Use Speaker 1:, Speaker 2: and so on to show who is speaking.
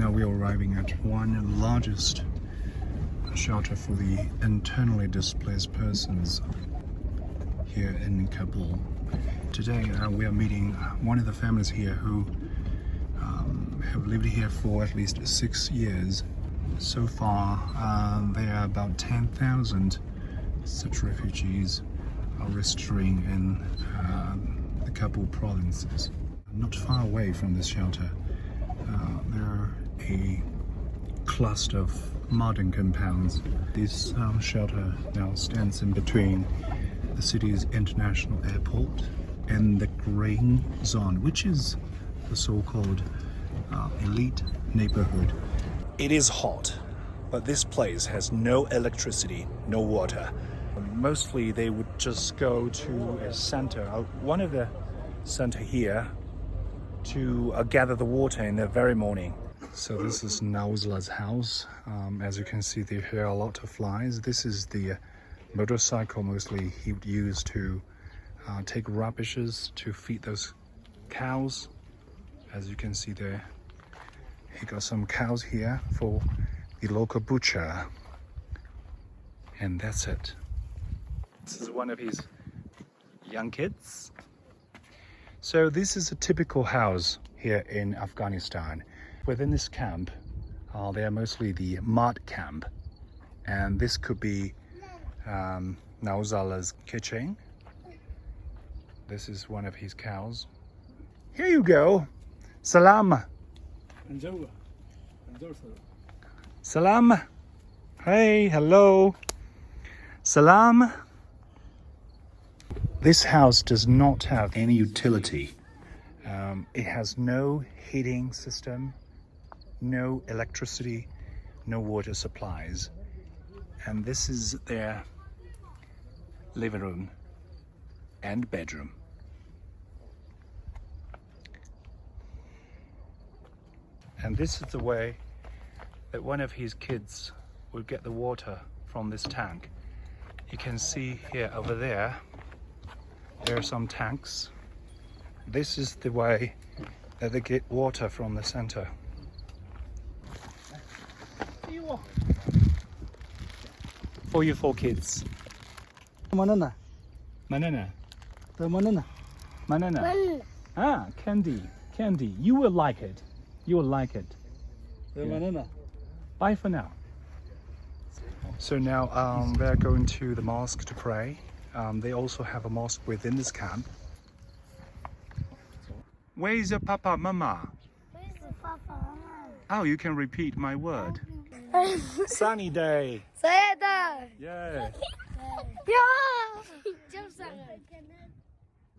Speaker 1: Now we are arriving at one of the largest shelter for the internally displaced persons here in Kabul. Today we are meeting one of the families here who have lived here for at least 6 years. So far there are about 10,000 such refugees are registering in the Kabul provinces. Not far away from this shelter there are a cluster of modern compounds. This shelter now stands in between the city's international airport and the green zone, which is the so-called elite neighborhood. It is hot, but this place has no electricity, no water. Mostly they would just go to a center, one of the center here, to gather the water in the very morning. So this is Nauzla's house. As you can see, there are a lot of flies. This is the motorcycle mostly he would use to take rubbishes to feed those cows. As you can see there, he got some cows here for the local butcher. And that's it. This is one of his young kids. So this is a typical house here in Afghanistan. Within this camp, they are mostly the mud camp. And this could be Nauzala's kitchen. This is one of his cows. Here you go. Salam. Salam. Hey, hello. Salam. This house does not have any utility. It has no heating system, no electricity, no water supplies. And this is their living room and bedroom. And this is the way that one of his kids would get the water from this tank. You can see here over there are some tanks. This is the way that they get water from the center. For you 4 kids. Banana. Banana. The banana. Banana. Ah, candy. Candy. You will like it. You will like it. The banana. Bye for now. So now they're going to the mosque to pray. They also have a mosque within this camp. Where is your papa, mama?
Speaker 2: Where is the papa, mama?
Speaker 1: Oh, you can repeat my word. Sunny day.
Speaker 2: Sunny day.
Speaker 1: Yeah.
Speaker 2: Yeah.